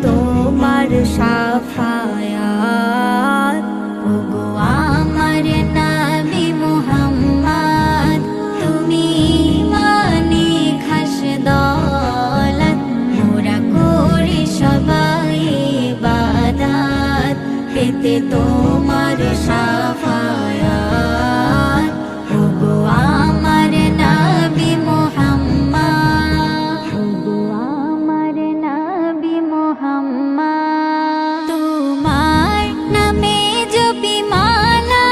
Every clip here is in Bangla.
তোমার শাফায়াত ওগো আমার নবী মুহাম্মদ তুমি মানে খাস দৌলত মোরা করি সবাই ইবাদত পেতে তোমার শাফায়াত ওগো আমার নবী মুহাম্মদ ওগো আমার নবী মুহাম্মদ তোমার নামে জপি মালা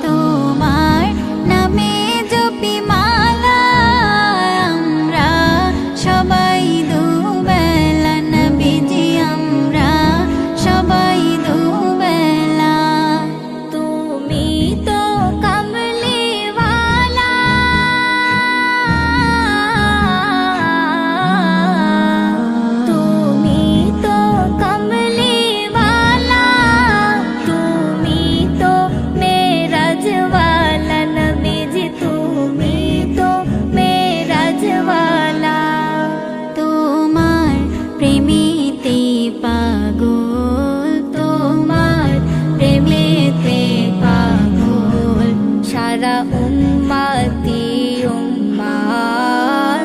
তোমার নামে জপি মালা আমরা সবাই দুবেলা নবীজি আমরা সবাই দুবেলা তুমি তো কামলিওয়ালা তুমি তো কামলিওয়ালা তুমি তো মেরাজওয়ালা নবীজি তুমি তো মেরাজওয়ালা তোমার প্রেমেতে পাগল তোমার প্রেমেতে পাগল সারা উম্মতি উম্মাত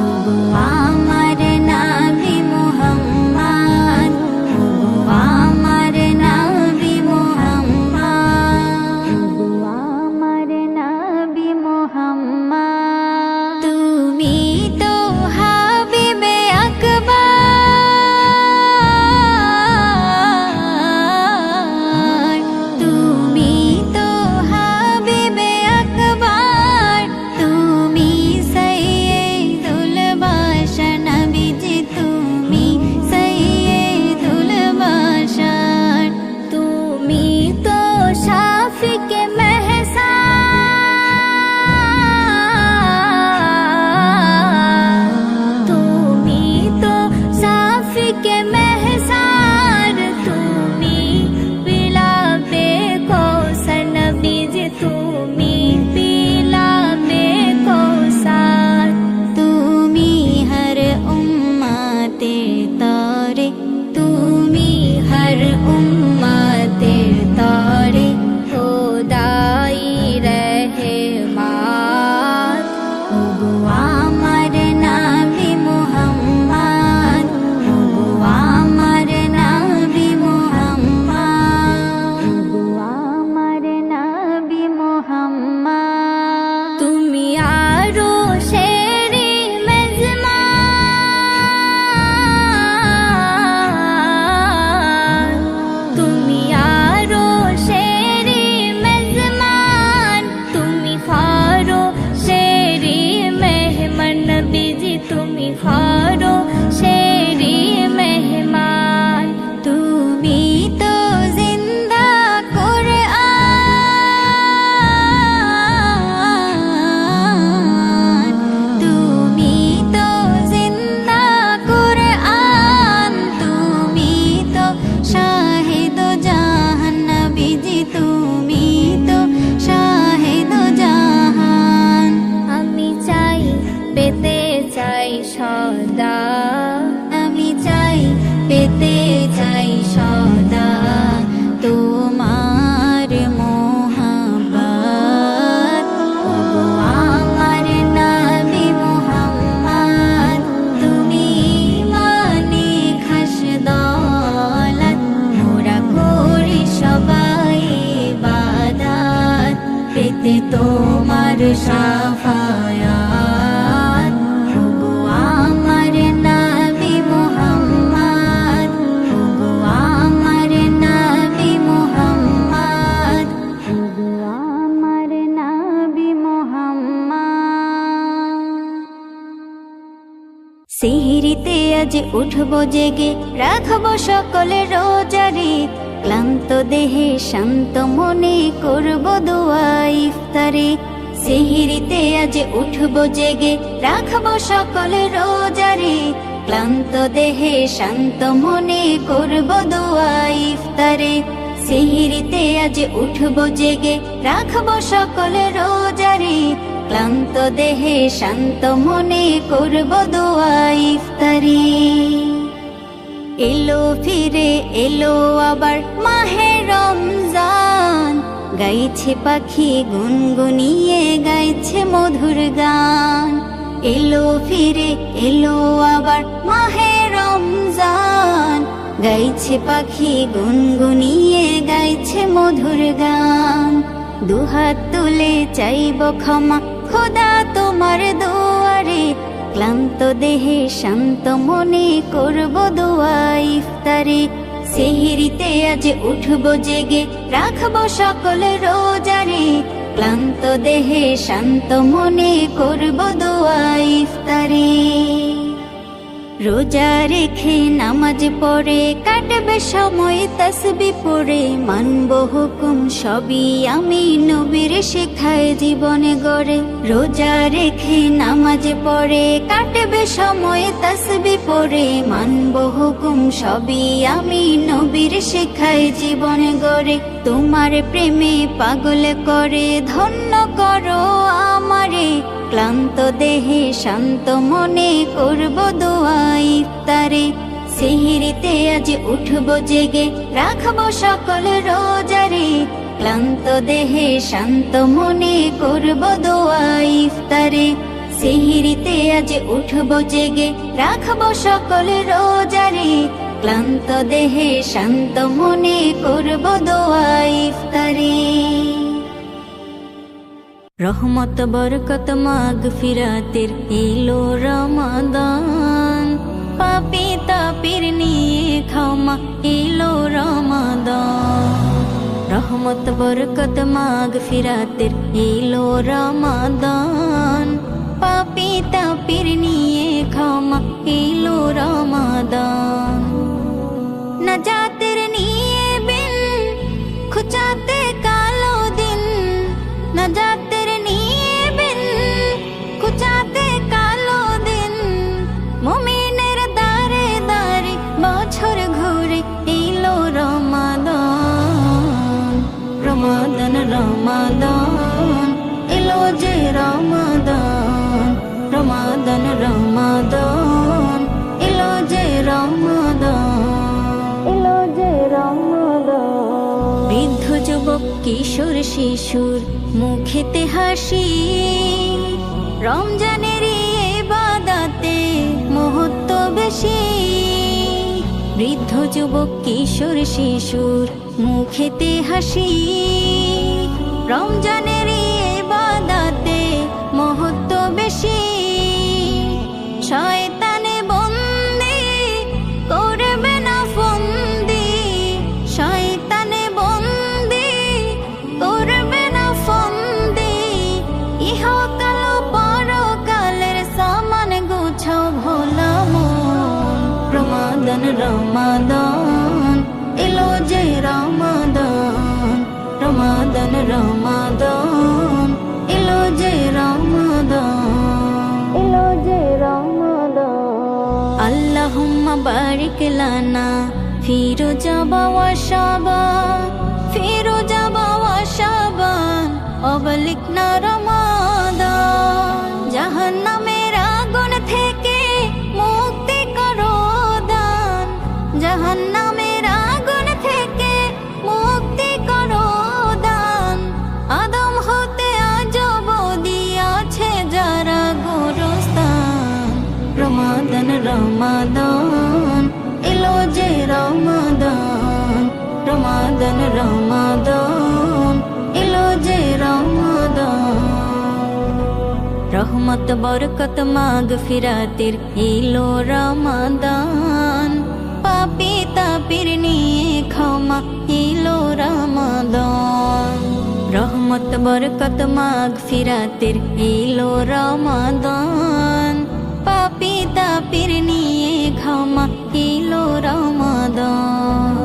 ওগো আমার নবী মুহাম্মদ ওগো আমার নবী মুহাম্মদ ওগো আমার নবী মুহাম্মদ তুমি তো হাবিবে আকবার তুমি তো হাবিবে আকবার তুমি সাইয়্যিদুল বাশার নবীজি তুমি সাইয়্যিদুল বাশার তুমি তো শাফিকে মেহসার তুমি তো শাফিকে মেহসার তুমি পিলাবে কৌসার নবীজি তুমি পিলাবে কৌসার তুমি হর উম্মতের তরে তুমি হর উম্মতের তরে খোদাই রহমান ওগো আমার নবী মুহাম্মদ ওগো আমার নবী মুহাম্মদ ওগো আমার নবী মুহাম্মদ তুমি আরো শেরি মেজমান তুমি আরো শেরি মেজমান তুমি ফারো শেরি মেহমান নবীজি তুমি ফারো শেরি মেহমান তুমি তো জিন্দা কুরআন তুমি তো জিন্দা কুরআন তুমি তো শাহিদ জাহান নবীজি তুমি তো শাহিদ জাহান আমি চাই পেতে চাই সদা আমি চাই পেতে চাই সদা তোমার মোহাব্বত ওগো আমার নবী মুহাম্মদ তুমি মানে খাস দৌলত মোরা করি সবাই ইবাদত পেতে তোমার শাফায়াত ওগো আমার নবী মুহাম্মদ ওগো আমার নবী মুহাম্মদ ওগো আমার নবী মুহাম্মদ সিহিরিতে আজ উঠবো জেগে, রাখবো সকলে রোজারে, ক্লান্ত দেহে শান্ত মনে করব দোয়া ইফতারে। সিহিরিতে আজ উঠবো জেগে, রাখবো সকলে রোজারে, ক্লান্ত দেহে শান্ত মনে করব দোয়া ইফতারে। সিহিরিতে আজ উঠবো জেগে, রাখবো সকলে রোজারে, ক্লান্ত দেহে শান্ত মনে করব দোয়া ইফতারে। এলো ফিরে এলো আবার মাহে রমজান, গাইছে পাখি গুনগুনিয়ে গাইছে মধুর গান। এলো ফিরে এলো আবার মাহে রমজান, গাইছে পাখি গুনগুনিয়ে গাইছে মধুর গান। দুহাত তুলে চাইব ক্ষমা খোদা তোমার দুয়ারে, ক্লান্ত দেহে শান্ত মনে করব দোয়া ইফতারে। সিহিরিতে আজ উঠবো জেগে, রাখবো সকলে রোজারে, ক্লান্ত দেহে শান্ত মনে করব দোয়া ইফতারে। রোজা রেখে নামাজ পড়ে কাটবে সময় তাসবিহ পড়ে, মানব হুকুম সবই আমি নবীর শেখায় জীবনে গড়ে। রোজা রেখে নামাজ পড়ে কাটবে সময় তাসবিহ পড়ে, মানব হুকুম সবই আমি নবীর শেখায় জীবনে গড়ে। তোমার প্রেমে পাগল করে ধন্য করো আমারে, ক্লান্ত দেহে শান্ত মনে করব দোয়া ইফতারে। সিহিরিতে আজ উঠবো জেগে, রাখবো সকল রোজারে, ক্লান্ত দেহে শান্ত মনে করব দোয়া ইফতারে। সিহিরিতে আজ উঠবো জেগে, রাখবো সকল রোজারে, ক্লান্ত দেহে শান্ত মনে করব দোয়া ইফতারে। রহমত বরকত মাগফিরাতের এলো রমাদান, পাপী তাপির নিয়ে ক্ষমা এলো রমাদান। রহমত বরকত মাগফিরাতের এলো রমাদান, পাপী তাপির নিয়ে ক্ষমা এলো রমাদান। নাজাতের নিয়ে বিন খুচাতে কালো দিন, নাজাতের নিয়ে বিন খুচাতে কালো দিন, মুমিনের দারে দারে বছর ঘুরে এলো রমাদান। রমাদান রমাদান এলো যে রমাদান, রমাদান রমাদান এলো যে রমাদান, এলো যে রমাদান। বৃদ্ধ যুবক কিশোর শিশুর মুখেতে হাসি, রমজানের ইবাদতে মহত্ব বেশি। বৃদ্ধ যুবক কিশোর শিশুর মুখেতে হাসি, রমজানের ইবাদতে মহত্ব বেশি। শয়তানে বন্দী করবে না ফন্দি, শয়তানে বন্দী করবে না ফন্দি। ইহকাল পরকালের সামান গুছাও ভোলা মন। রমাদান রমাদান এলো যে রমাদান, রমাদান রমাদান এলো যে রমাদান, এলো যে রমাদান। আল্লাহুম্মা বারিক লানা ফি রজবা ওয়া শাবান, ফি রজবা ওয়া শাবান অবলিকনা রমাদান। জাহান্নামের আগুন থেকে মুক্তি করো দান, জাহান্নামের আগুন থেকে মুক্তি করো দান। আদম হতে আজ অবধি আছে যারা গোরস্থান। রমাদান রমাদান এলো যে রমাদান, রমাদান রমাদান এলো যে রমাদান। রহমত বরকত মাগফিরাতের এলো রমাদান, পাপী তাপির নিয়ে ক্ষমা এলো রমাদান। রহমত বরকত মাগফিরাতের এলো রমাদান, পাপী তাপির তাপির নিয়ে ক্ষমা এলো রমাদান।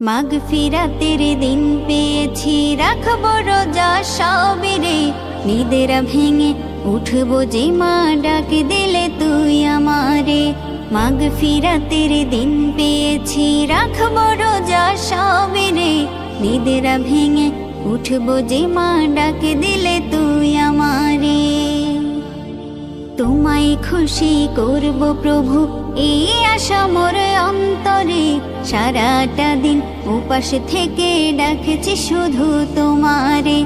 মাগফিরাতের দিন পেয়েছি রাখবো রোজা সবিরে, নিদেরা ভেঙে উঠবো যে মা ডাক দিলে তুই আমারে। মাগফিরাতের দিন পেয়েছি রাখবো রোজা সবিরে, নিদেরা ভেঙে উঠবো যে মা ডাক দিলে তুই আমারে। তোমায় খুশি করব প্রভু এই আশা মোর অন্তরে, সারাটা দিন উপাস থেকে ডাকছি শুধু তোমারে।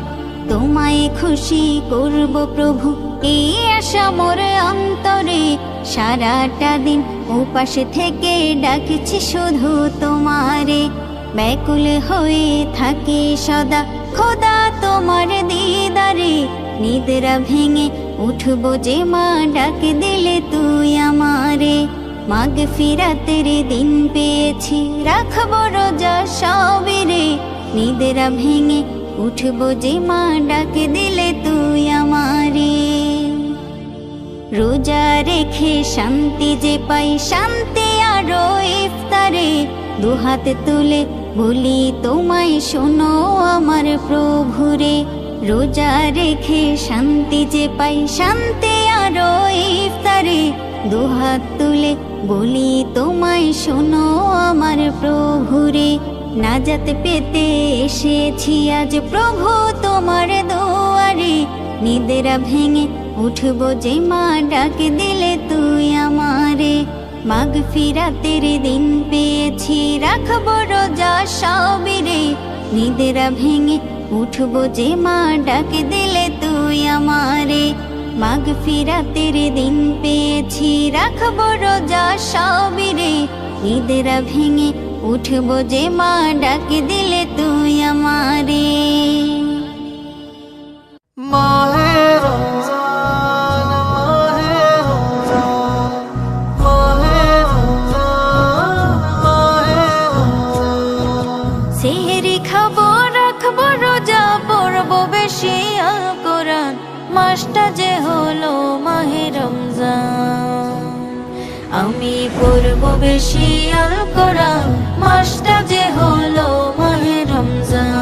তোমায় খুশি করব প্রভু এই আশা মোর অন্তরে, সারাটা দিন উপাস থেকে ডাকছি শুধু তোমারে। ব্যাকুল হয়ে থাকে সদা খোদা তোমার দিদারে, নিদ্রা ভেঙে উঠবো যে মা ডাক দিলে তুই আমারে। মাগফিরাতের দিন পেয়েছি রাখবো রোজা সবিরে, নিদ্রা ভেঙে উঠবো যে মা ডাক দিলে তুই আমারে। রোজা রেখে শান্তি যে পাই শান্তি আরো ইফতারে, দুহাত তুলে বলি তোমায় শোনো আমার প্রভুরে। রোজা রেখে শান্তি যে পাই শান্তি আরো ইফতারে, দুহাত তুলে বলি তোমায় শোনো আমার প্রভুরে। নাজাত পেতে এসেছি আজ প্রভু তোমার দুয়ারে, নিদেরা ভেঙে উঠবো যে মা ডাক দিলে তুই আমারে। মাগফিরাতের দিন পেয়েছি রাখবো রোজা সবিরে, নিদেরা ভেঙে উঠবো যে মা ডাক দিলে তুই আমারে। মাগফিরাতের দিন পেয়েছি রাখবো রোজা সবিরে, নিদেরা ভেঙে উঠবো যে মা ডাক দিলে তুই আমারে। সেহরি খাবো রাখবো রোজা পড়বো বেশি আল কোরআন, মাসটা যে হলো মাহে রমজান। আমি পড়বো বেশি আল কোরআন, মাসটা যে হলো মাহে রমজান।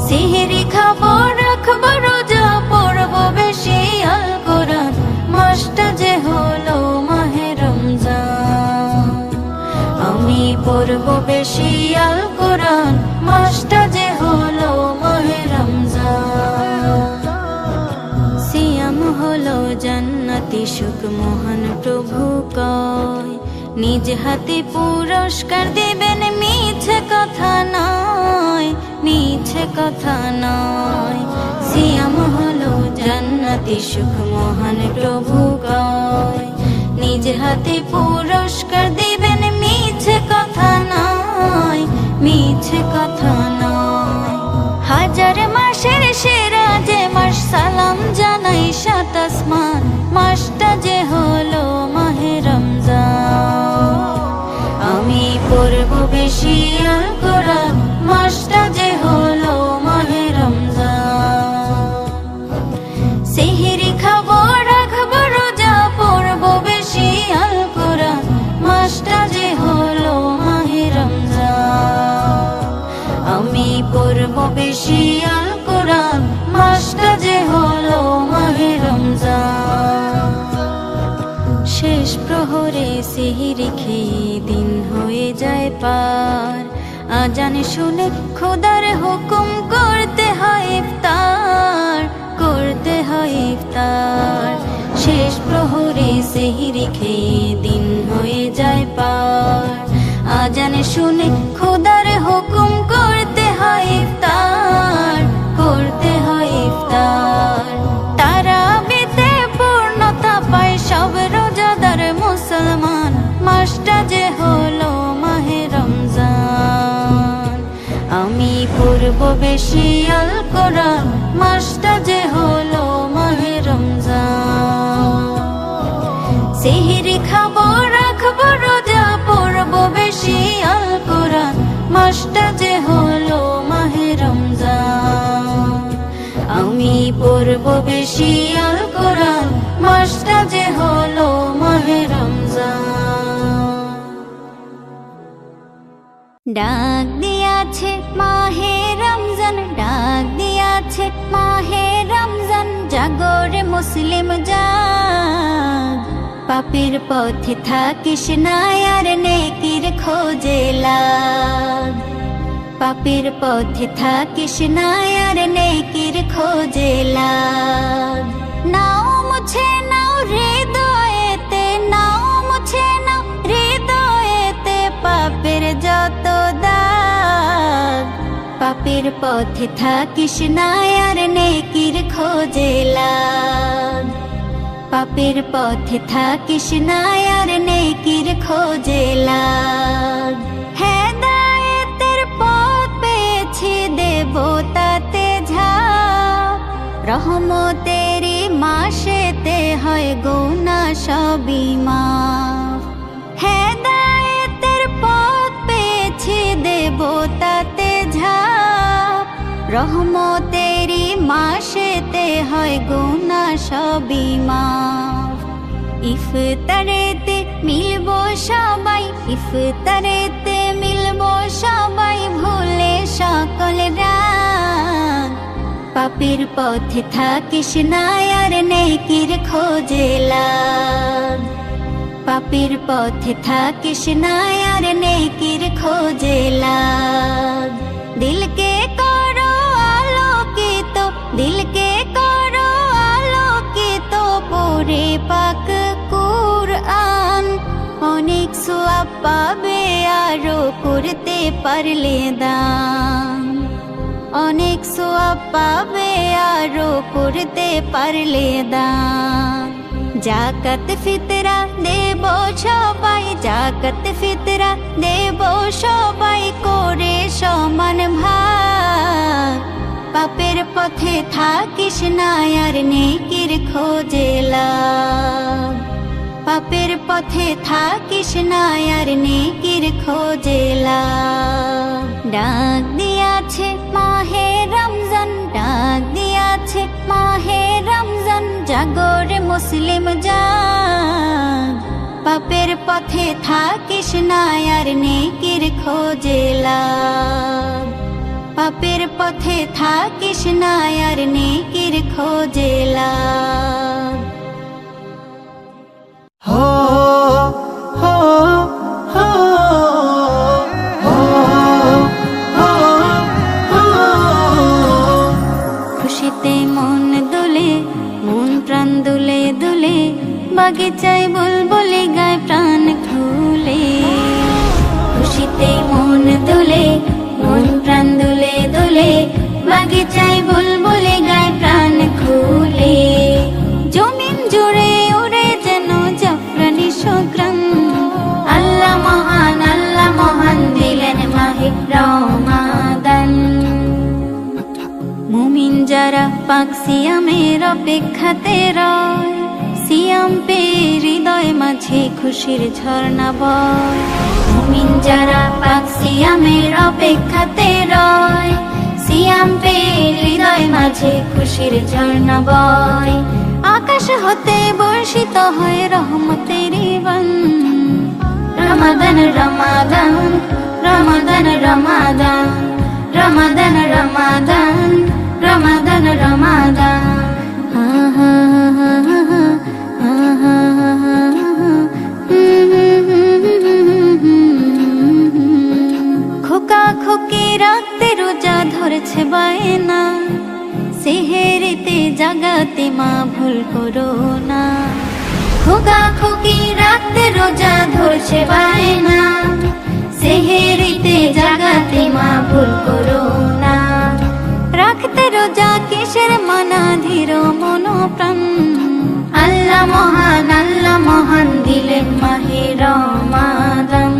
সেহরি খাবো রাখবো রোজা পড়বো বেশি আল কোরআন, মাসটা যে হলো মাহে রমজান। আমি পড়বো বেশি আল কোরআন, মাসটা যে হলো মাহে রমজান। সিয়াম হলো জান্নাতি সুখ মহান প্রভু কয়, নিজ হাতে পুরস্কার দেবেন মিছে কথা নয়, মিছে কথা নয়। সিয়াম হলো জান্নাতি সুখ মহান প্রভু কয়, নিজ হাতে পুরস্কার দেবেন মিছে কথা নয়, মিছে কথা নয়। হাজার মাসের সেরা যে মাস সালাম জানাই সাত আসমান, মাসটা যে হলো মাহে রমজান। আমি পড়বো বেশি আল কোরআন, মাসটা যে হলো মাহে রমজান। সেহরি খাবো রাখবো রোজা পড়বো বেশি আল কোরআন, মাসটা যে হলো মাহে রমজান। আমি পড়বো বেশি আল কোরআন, মাসটা যে হলো মাহে রমজান। শেষ প্রহরে সেহরি খেয়ে দিন হয়ে যায় পার, আজান শুনে খোদার হুকুম করতে হয় ইফতার, করতে হয় ইফতার। শেষ প্রহরে সেহরি খেয়ে দিন হয়ে যায় পার, আজান শুনে খোদার হুকুম করতে হয় ইফতার, করতে হয় ইফতার। তারাবিতে পূর্ণতা পায় সব রোজাদার মুসলমান, মাসটা যে হলো মাহে রমজান। আমি পড়বো বেশি আল কোরআন, মাসটা যে হলো মাহে রমজান। সেহরি খাবো রাখবো রোজা পড়বো বেশি আল কোরআন, মাসটা যে হলো মাহে রমজান। আমি পড়ব বেশি আল কোরআন, মাসটা যে হলো মাহে রমজান। ডাক দিয়াছে মাহে রমজান, ডাক দিয়াছে মাহে রমজান, জাগরে মুসলিম জাগ। পাপের পথে থাকিস না আর নেকির খোঁজে লাগ। পাপের পথে থাকিস না আর নেকির খোঁজে লাগ। নাও মুছে নাও হৃদয়েতে, নাও মুছে নাও হৃদয়েতে পাপের যত দাগ। পাপের পথে থাকিস না আর নেকির খোঁজে লাগ। পাপের পথে থাকিস না আর নেকির খোঁজে লাগ। হেদায়েতের পথ পেয়েছি দেব তাতে ঝাঁপ। রহমতেরি মাসেতে হয় গুনাহ সবই মাফ। হেদায়েতের পথ পেয়েছি দেব তাতে ঝাঁপ। রহমতেরি মাসেতে হয় গুনাহ সবই মাফ। ইফতারেতে মিলব সবাই, ইফতারেতে মিলব সবাই, ভুলে সকল রাগ। পাপের পথে থাকিস না আর নেকির খোঁজে লাগ। পাপের পথে থাকিস না আর নেকির খোঁজে লাগ। দিলকে করো আলোকিত, দিলকে করো আলোকিত, পড়ে পাক কুরআন। অনেক সওয়াব পাবে আরো করতে পারলে দান। অনেক সওয়াব পাবে আরো করতে পারলে দান। জাকাত ফিতরা দেব সবাই, জাকাত ফিতরা দেব সবাই, করে সমান ভাগ। পাপের পথে থাকিস না আর নেকির খোঁজে লাগ। পাপের পথে থাকিস না আর নেকির খোঁজে লাগ। ডাক দিয়াছে মাহে রমজান, ডাক দিয়াছে মাহে রমজান, জাগরে মুসলিম জাগ। পাপের পথে থাকিস না আর নেকির খোঁজে লাগ। পাপের পথে থাকিস না আর নেকির খোঁজে লাগ। হো হো হো হো হো হো। খুশিতে মন দোলে, মন প্রাণ দুলে দুলে, বাগিচায় বুলবুলি গায় প্রাণ খুলে। খুশিতে মন দোলে, মন প্রাণ দুলে দুলে, বাগিচায় বুলবুলি গায় প্রাণ খুলে। জমিন জুড়ে উড়ে যেন জাফরানি সুঘ্রাণ। আল্লাহ মহান, আল্লাহ মহান, দিলেন মাহে রমাদান। মুমিন যারা পাক সিয়ামের অপেক্ষাতে রয়, সিয়াম পেয়ে হৃদয় মাঝে খুশির ঝর্ণা বয়। মুমিন যারা পাক সিয়ামের অপেক্ষাতে রয়, সিয়াম পেয়ে হৃদয় মাঝে খুশির ঝর্ণা বয়। আকাশ হতে বর্ষিত হয় রহমতের বান। রমাদান রমাদান রমাদান রমাদান রমাদান রমাদান রমাদান রমাদান। খোকা খোকি রাতে রোজা ধরেছে বায়না, সেহেরিতে জাগাতে মা ভুল করো না। খোকা খোকি রাতে রোজা ধরছে বায়না, সেহেরিতে জাগাতে মা ভুল করো না। রাখতে রোজা কিসের মানা, ধীর মন প্রাণ। আল্লাহ মহান, আল্লাহ মহান, দিলেন মাহে রমাদান।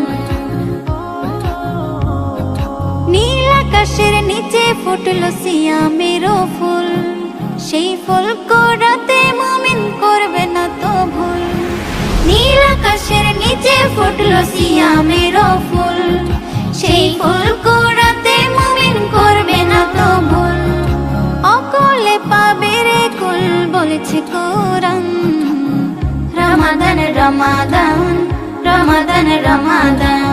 নীল আকাশের নিচে ফুটলো সিয়ামেরও ফুল, সেই ফুল কোরাতে মুমিন করবে না তো ভুল। নীল আকাশের নিচে ফুটলো সিয়ামেরও ফুল, সেই ফুল কোরাতে মুমিন করবে না তো ভুল। অকলে পাবে রে রমাদান রমাদান রমাদান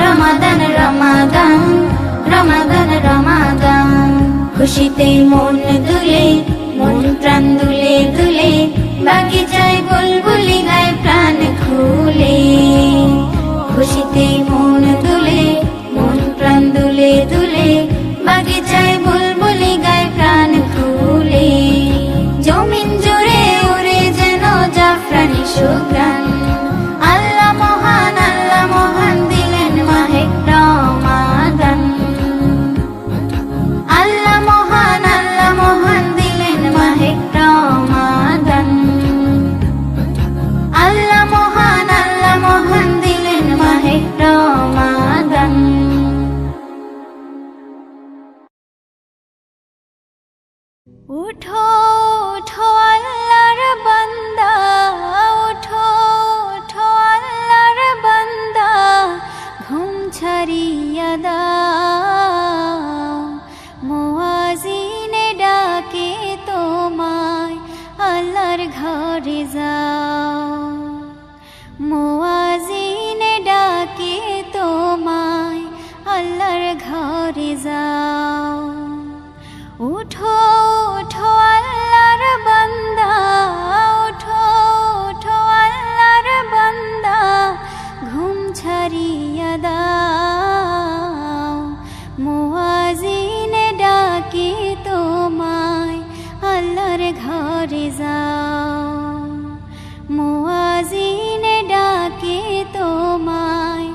রমাদান রমাদান রমাদান রমাদান খুশিতে মন দুলে মন প্রাণ দুলে দুলে বাগিচায় বুলবুলি গায় প্রাণ খুলে খুশিতে মন দুলে মন প্রাণ দুলে দুলে বাগিচায় বুলবুলি গায় প্রাণ খুলে জমিন জুড়ে উড়ে যেন জাফরানি সুঘ্রাণ আল্লাহ মহান দিলেন মাহে রমাদান আল্লাহ মহান দিলেন মাহে রমাদান আল্লাহ মহান দিলেন মাহে রমাদান উঠো উঠো আল্লাহর বান্দা উঠো উঠো আল্লাহর বান্দা ঘুম ছাড়িয়া দাও মুয়াজ্জিনে ডাকে তোমায় আল্লাহর ঘরে যাও মুয়াজ্জিনে ডাকে তোমায় আল্লাহর ঘরে যাও উঠো উঠো আল্লাহর বান্দা উঠো উঠো আল্লাহর বান্দা ঘুম ছাড়িয়া দাও মুয়াজ্জিনে ডাকে তোমায় আল্লাহর ঘরে যাও মুয়াজ্জিনে ডাকে তোমায়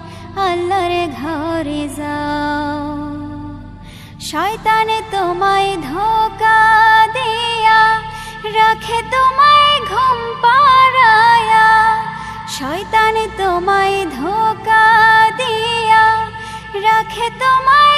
আল্লাহর ঘরে যাও শয়তানে তোমায় ধোঁকা দিয়া রাখে তোমায় ঘুম পাড়ায়া শয়তানে তোমায় ধোঁকা দিয়া রাখে তোমায়